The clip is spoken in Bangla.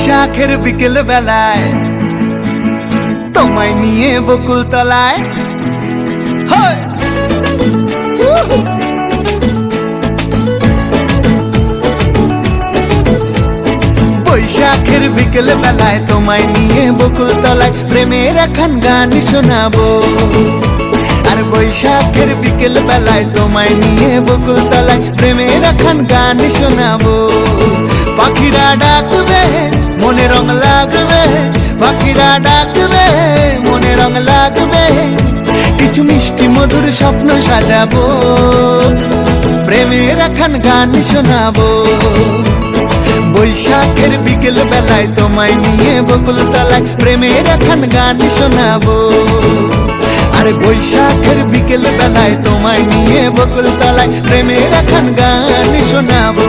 বৈশাখের বিকেল বেলায় তোমায় নিয়ে বকুল তলায় বৈশাখের বিকেল বেলায় তোমায় নিয়ে বকুল তলায় প্রেমের এখন গান শোনাবো। আর বৈশাখের বিকেল বেলায় তোমায় নিয়ে বকুল তলায় প্রেমের এখন গান শোনাবো। পাখিরা ডাকবে মনে রং লাগবে, পাখিরা ডাকবে মনে রং লাগবে, কিছু মিষ্টি মধুর স্বপ্ন সাজাবো, প্রেমের এখন গান শোনাবো। বৈশাখের বিকেল বেলায় তোমায় নিয়ে বকুল তলায় প্রেমের এখন গান শোনাবো। আর বৈশাখের বিকেল বেলায় তোমায় নিয়ে বকুল তলায় প্রেমের এখন গান শোনাবো।